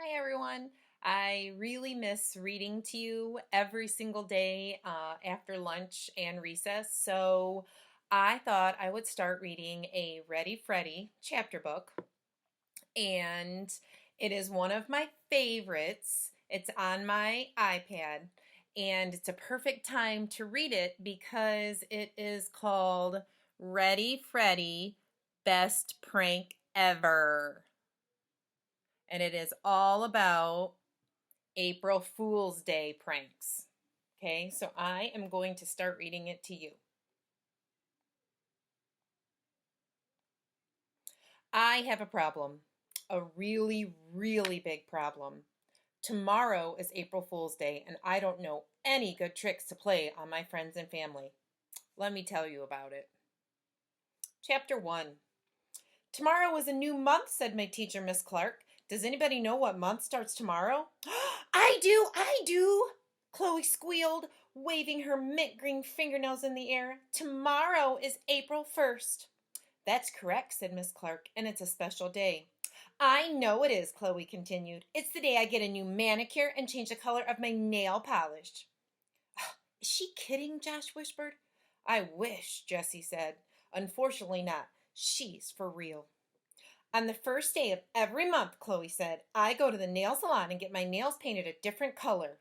Hi, everyone. I really miss reading to you every single day after lunch and recess. So I thought I would start reading a Ready Freddy chapter book. And it is one of my favorites. It's on my iPad. And it's a perfect time to read it because it is called Ready Freddy Best Prank Ever. And it is all about April Fool's Day pranks. Okay, so I am going to start reading it to you. I have a problem, a really, really big problem. Tomorrow is April Fool's Day, and I don't know any good tricks to play on my friends and family. Let me tell you about it. Chapter 1. Tomorrow is a new month, said my teacher, Miss Clark. Does anybody know what month starts tomorrow? I do, Chloe squealed, waving her mint green fingernails in the air. Tomorrow is April 1st. That's correct, said Miss Clark, and it's a special day. I know it is, Chloe continued. It's the day I get a new manicure and change the color of my nail polish. Is she kidding? Josh whispered. I wish, Jessie said. Unfortunately not. She's for real. On the first day of every month, Chloe said, I go to the nail salon and get my nails painted a different color.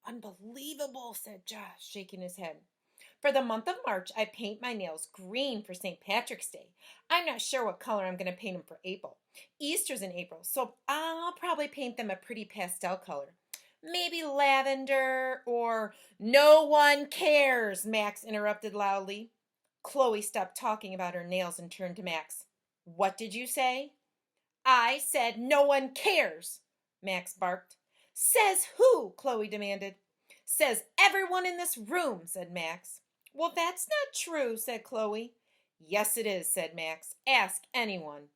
Unbelievable, said Josh, shaking his head. For the month of March, I paint my nails green for St. Patrick's Day. I'm not sure what color I'm going to paint them for April. Easter's in April, so I'll probably paint them a pretty pastel color. Maybe lavender or... No one cares, Max interrupted loudly. Chloe stopped talking about her nails and turned to Max. What did you say? I said no one cares, Max barked. Says who? Chloe demanded. Says everyone in this room, said Max. Well, that's not true, said Chloe. Yes, it is, said Max. Ask anyone.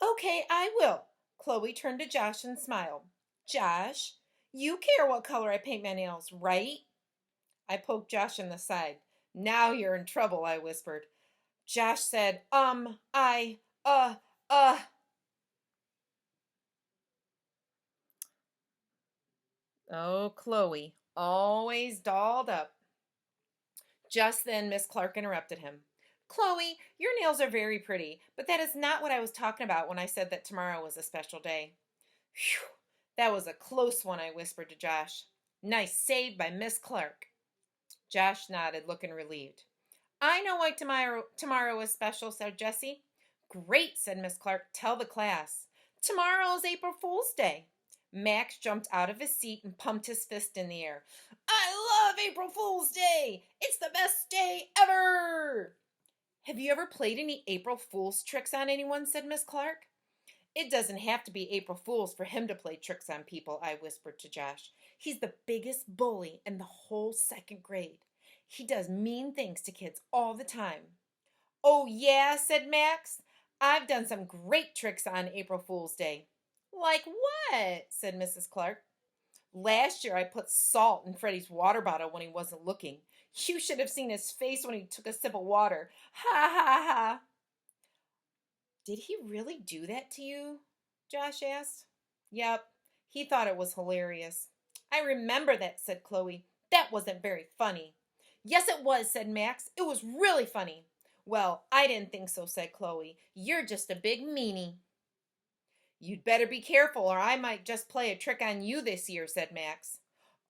Okay, I will. Chloe turned to Josh and smiled. Josh, you care what color I paint my nails, right? I poked Josh in the side. Now you're in trouble, I whispered. Josh said, I, uh, uh. Oh, Chloe, always dolled up. Just then, Miss Clark interrupted him. Chloe, your nails are very pretty, but that is not what I was talking about when I said that tomorrow was a special day. Phew, that was a close one, I whispered to Josh. Nice save by Miss Clark. Josh nodded, looking relieved. I know why tomorrow is special, said Jessie. Great, said Miss Clark. Tell the class. Tomorrow is April Fool's Day. Max jumped out of his seat and pumped his fist in the air. I love April Fool's Day! It's the best day ever! Have you ever played any April Fool's tricks on anyone? Said Miss Clark. It doesn't have to be April Fool's for him to play tricks on people, I whispered to Josh. He's the biggest bully in the whole second grade. He does mean things to kids all the time. Oh, yeah, said Max. I've done some great tricks on April Fool's Day. Like what? Said Mrs. Clark. Last year I put salt in Freddy's water bottle when he wasn't looking. You should have seen his face when he took a sip of water. Ha ha ha. Did he really do that to you? Josh asked. Yep, he thought it was hilarious. I remember that, said Chloe. That wasn't very funny. Yes, it was, said Max. It was really funny. Well, I didn't think so, said Chloe. You're just a big meanie. You'd better be careful or I might just play a trick on you this year, said Max.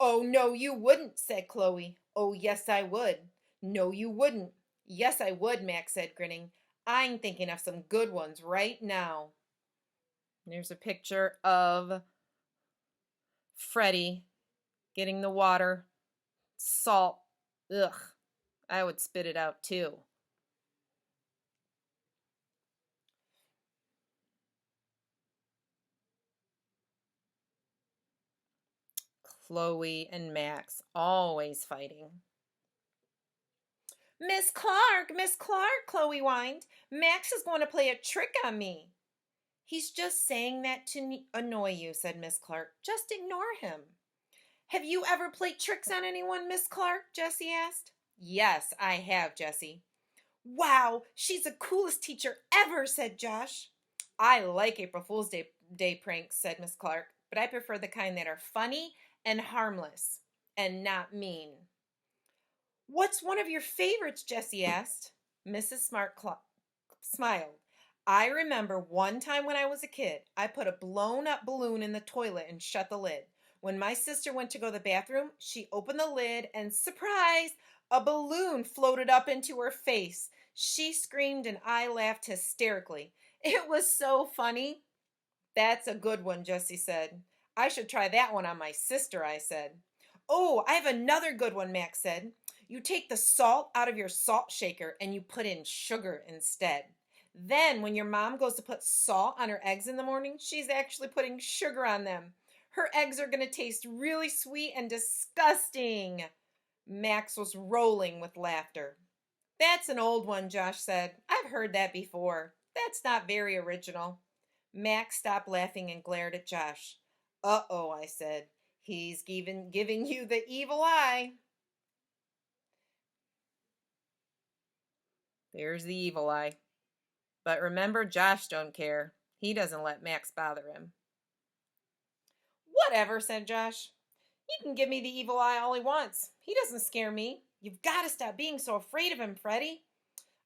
Oh, no, you wouldn't, said Chloe. Oh, yes, I would. No, you wouldn't. Yes, I would, Max said, grinning. I'm thinking of some good ones right now. There's a picture of Freddy getting the water, salt. Ugh, I would spit it out too. Chloe and Max always fighting. Miss Clark, Chloe whined. Max is going to play a trick on me. He's just saying that to annoy you, said Miss Clark. Just ignore him. Have you ever played tricks on anyone, Miss Clark? Jessie asked. Yes, I have, Jessie. Wow, she's the coolest teacher ever, said Josh. I like April Fool's Day day pranks, said Miss Clark, but I prefer the kind that are funny and harmless and not mean. What's one of your favorites? Jessie asked. Mrs. Smiled. I remember one time when I was a kid, I put a blown up balloon in the toilet and shut the lid. When my sister went to go to the bathroom, she opened the lid and surprise, a balloon floated up into her face. She screamed and I laughed hysterically. It was so funny. That's a good one, Jessie said. I should try that one on my sister, I said. Oh, I have another good one, Max said. You take the salt out of your salt shaker and you put in sugar instead. Then, when your mom goes to put salt on her eggs in the morning, she's actually putting sugar on them. Her eggs are going to taste really sweet and disgusting. Max was rolling with laughter. That's an old one, Josh said. I've heard that before. That's not very original. Max stopped laughing and glared at Josh. Uh-oh, I said. He's giving you the evil eye. There's the evil eye. But remember, Josh don't care. He doesn't let Max bother him. Whatever, said Josh. He can give me the evil eye all he wants. He doesn't scare me. You've got to stop being so afraid of him, Freddy.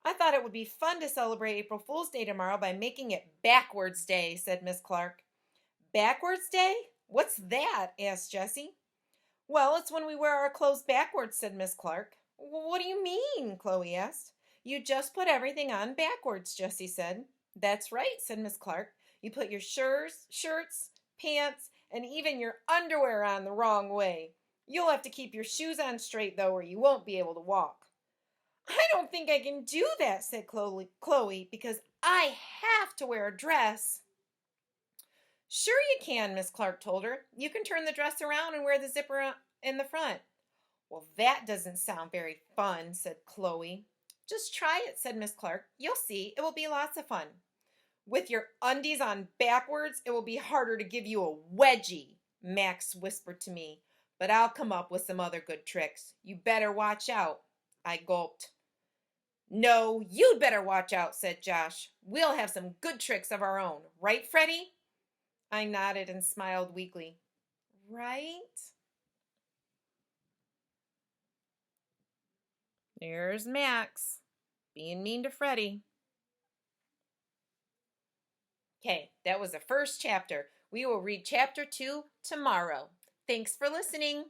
I thought it would be fun to celebrate April Fool's Day tomorrow by making it Backwards Day, said Miss Clark. Backwards Day? What's that? Asked Jessie. Well, it's when we wear our clothes backwards, said Miss Clark. What do you mean? Chloe asked. You just put everything on backwards, Jessie said. That's right, said Miss Clark. You put your shirts, pants, and even your underwear on the wrong way. You'll have to keep your shoes on straight, though, or you won't be able to walk. I don't think I can do that, said Chloe, because I have to wear a dress. Sure you can, Miss Clark told her. You can turn the dress around and wear the zipper in the front. Well, that doesn't sound very fun, said Chloe. Just try it, said Miss Clark. You'll see. It will be lots of fun. With your undies on backwards, it will be harder to give you a wedgie, Max whispered to me. But I'll come up with some other good tricks. You better watch out. I gulped. No, you'd better watch out, said Josh. We'll have some good tricks of our own. Right, Freddy? I nodded and smiled weakly. Right? There's Max, being mean to Freddy. Okay, that was the first chapter. We will read chapter 2 tomorrow. Thanks for listening.